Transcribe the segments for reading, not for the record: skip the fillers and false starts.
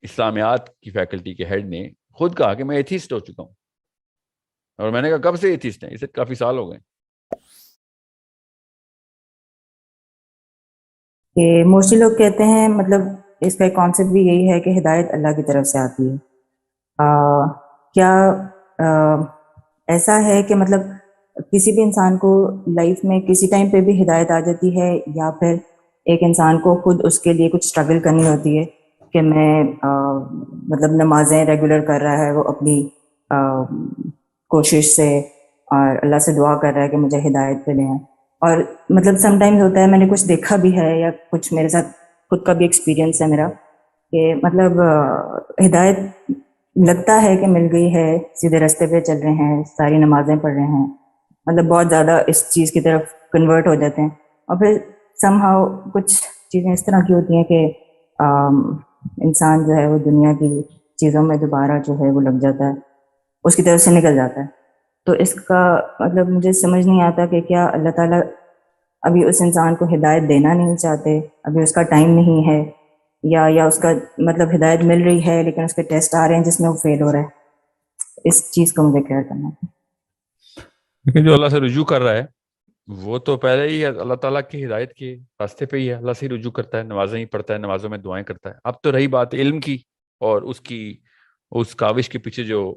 اسلامیات کی فیکلٹی کے ہیڈ نے خود کہا کہ میں ایتھیسٹ ہو چکا ہوں. اور میں نے کہا کب سے ایتھیسٹ ہیں؟ اسے کافی سال ہو گئے. کہ موسٹلی لوگ کہتے ہیں مطلب اس کا کانسیپٹ بھی یہی ہے کہ ہدایت اللہ کی طرف سے آتی ہے. کیا ایسا ہے کہ مطلب کسی بھی انسان کو لائف میں کسی ٹائم پہ بھی ہدایت آ جاتی ہے، یا پھر ایک انسان کو خود اس کے لیے کچھ اسٹرگل کرنی ہوتی ہے کہ میں مطلب نمازیں ریگولر کر رہا ہے وہ اپنی کوشش سے، اور اللہ سے دعا کر رہا ہے کہ مجھے ہدایت پہ دیں؟ اور مطلب سم ٹائمز ہوتا ہے، میں نے کچھ دیکھا بھی ہے یا کچھ میرے ساتھ خود کا بھی ایکسپیرینس ہے میرا، کہ مطلب ہدایت لگتا ہے کہ مل گئی ہے، سیدھے راستے پہ چل رہے ہیں، ساری نمازیں پڑھ رہے ہیں، مطلب بہت زیادہ اس چیز کی طرف کنورٹ ہو جاتے ہیں، اور پھر سم ہاؤ کچھ چیزیں اس طرح کی ہوتی ہیں کہ انسان جو ہے وہ دنیا کی چیزوں میں دوبارہ جو ہے وہ لگ جاتا ہے، اس کی طرف سے نکل جاتا ہے. تو اس کا مطلب مجھے سمجھ نہیں آتا کہ کیا اللہ تعالیٰ ابھی اس انسان کو ہدایت دینا نہیں چاہتے، ابھی اس کا ٹائم نہیں ہے، یا اس کا مطلب ہدایت مل رہی ہے لیکن اس کے ٹیسٹ آ رہے ہیں جس میں وہ فیل ہو رہا ہے. اس چیز کو مجھے کلیئر کرنا ہے. لیکن جو اللہ سے رجوع کر رہا ہے وہ تو پہلے ہی اللہ تعالیٰ کی ہدایت کے راستے پہ ہی ہے، اللہ سے ہی رجوع کرتا ہے، نمازیں ہی پڑھتا ہے، نمازوں میں دعائیں کرتا ہے. اب تو رہی بات علم کی اور اس کاوش کے پیچھے جو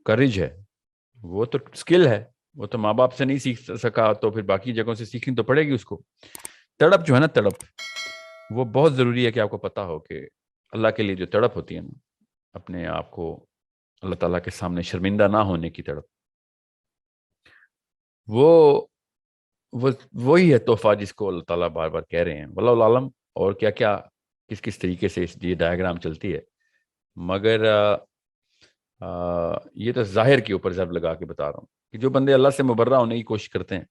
کرج ہے، وہ تو سکل ہے، وہ تو ماں باپ سے نہیں سیکھ سکا تو پھر باقی جگہوں سے سیکھنی تو پڑے گی اس کو. تڑپ جو ہے نا، تڑپ وہ بہت ضروری ہے کہ آپ کو پتا ہو کہ اللہ کے لیے جو تڑپ ہوتی ہے نا، اپنے آپ کو اللہ تعالیٰ کے سامنے شرمندہ نہ ہونے کی تڑپ، وہی ہے تحفہ جس کو اللہ تعالیٰ بار بار کہہ رہے ہیں. واللہ عالم اور کیا کیا کس طریقے سے یہ ڈائیگرام چلتی ہے، مگر یہ تو ظاہر کے اوپر ضرب لگا کے بتا رہا ہوں کہ جو بندے اللہ سے مبرہ ہونے کی کوشش کرتے ہیں،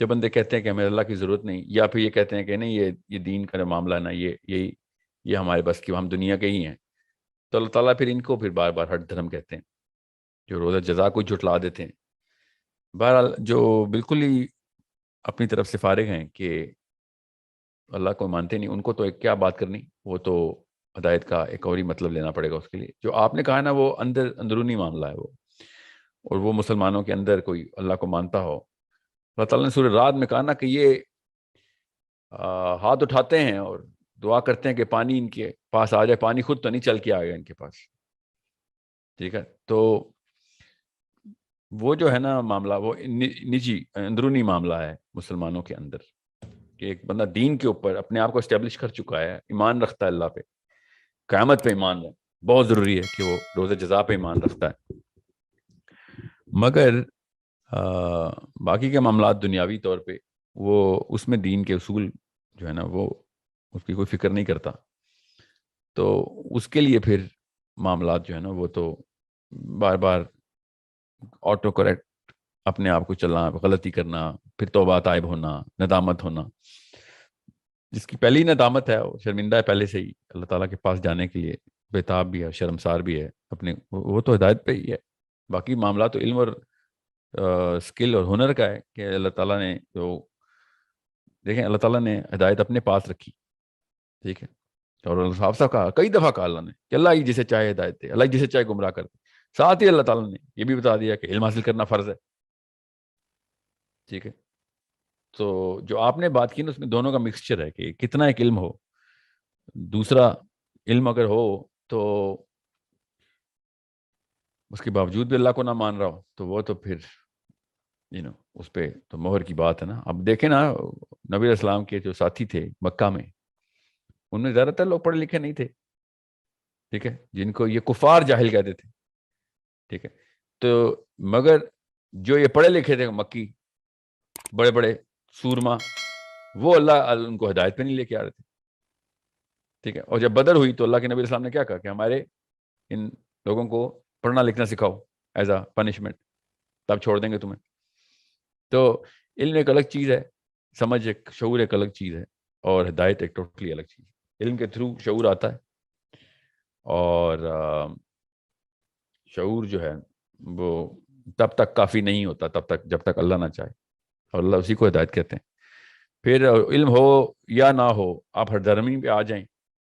جو بندے کہتے ہیں کہ ہمیں اللہ کی ضرورت نہیں، یا پھر یہ کہتے ہیں کہ نہیں یہ دین کا معاملہ نا، یہ ہمارے بس کی، ہم دنیا کے ہی ہیں، تو اللہ تعالیٰ پھر ان کو پھر بار بار ہٹ دھرم کہتے ہیں، جو روزہ جزا کو جھٹلا دیتے ہیں. بہرحال جو بالکل ہی اپنی طرف سے فارغ ہیں کہ اللہ کو مانتے نہیں، ان کو تو ایک کیا بات کرنی، وہ تو ہدایت کا ایک اور ہی مطلب لینا پڑے گا اس کے لیے. جو آپ نے کہا نا وہ اندرونی معاملہ ہے وہ، اور وہ مسلمانوں کے اندر کوئی اللہ کو مانتا ہو. اللہ تعالیٰ نے سورہ رعد میں کہا نا کہ یہ ہاتھ اٹھاتے ہیں اور دعا کرتے ہیں کہ پانی ان کے پاس آ جائے، پانی خود تو نہیں چل کے آئے گا ان کے پاس. ٹھیک ہے، تو وہ جو ہے نا معاملہ، وہ نجی اندرونی معاملہ ہے مسلمانوں کے اندر، کہ ایک بندہ دین کے اوپر اپنے آپ کو اسٹیبلش کر چکا ہے، ایمان رکھتا ہے اللہ پہ، قیامت پہ ایمان ہے. بہت ضروری ہے کہ وہ روزہ جزا پہ ایمان رکھتا ہے، مگر باقی کے معاملات دنیاوی طور پہ وہ اس میں دین کے اصول جو ہے نا وہ اس کی کوئی فکر نہیں کرتا. تو اس کے لیے پھر معاملات جو ہے نا وہ تو بار بار آٹو کریکٹ اپنے آپ کو چلنا، غلطی کرنا، پھر توبہ تائب ہونا، ندامت ہونا. جس کی پہلی ندامت ہے وہ شرمندہ ہے پہلے سے ہی، اللہ تعالیٰ کے پاس جانے کے لیے بےتاب بھی ہے، شرمسار بھی ہے اپنے، وہ تو ہدایت پہ ہی ہے. باقی معاملات تو علم اور سکل اور ہنر کا ہے کہ اللہ تعالیٰ نے جو دیکھیں، اللہ تعالیٰ نے ہدایت اپنے پاس رکھی. ٹھیک ہے، اور اللہ صاحب صاحب کہا، کئی دفعہ کہا اللہ نے کہ اللہ ہی جسے چاہے ہدایت دے، اللہ ہی جسے چاہے گمراہ کر دے. ساتھ ہی اللہ تعالیٰ نے یہ بھی بتا دیا کہ علم حاصل کرنا فرض ہے. ٹھیک ہے، تو جو آپ نے بات کی نا اس میں دونوں کا مکسچر ہے کہ کتنا ایک علم ہو، دوسرا علم اگر ہو تو اس کے باوجود بھی اللہ کو نہ مان رہا ہو تو وہ تو پھر اس پہ تو مہر کی بات ہے نا. اب دیکھیں نا، نبی علیہ السلام کے جو ساتھی تھے مکہ میں، ان میں زیادہ تر لوگ پڑھے لکھے نہیں تھے. ٹھیک ہے، جن کو یہ کفار جاہل کہتے تھے. ٹھیک ہے، تو مگر جو یہ پڑھے لکھے تھے مکی، بڑے بڑے سورما، وہ اللہ ان کو ہدایت پہ نہیں لے کے آ رہے تھے. ٹھیک ہے، اور جب بدر ہوئی تو اللہ کے نبی علیہ السلام نے کیا کہا کہ ہمارے ان لوگوں کو پڑھنا لکھنا سکھاؤ ایز اے پنشمنٹ، تب چھوڑ دیں گے تمہیں. تو علم ایک الگ چیز ہے، سمجھ ایک، شعور ایک الگ چیز ہے، اور ہدایت ایک ٹوٹلی الگ چیز ہے. علم کے تھرو شعور آتا ہے، اور شعور جو ہے وہ تب تک کافی نہیں ہوتا تب تک جب تک اللہ نہ چاہے، اور اللہ اسی کو ہدایت کہتے ہیں. پھر علم ہو یا نہ ہو، آپ ہر دھرمی پہ آ جائیں،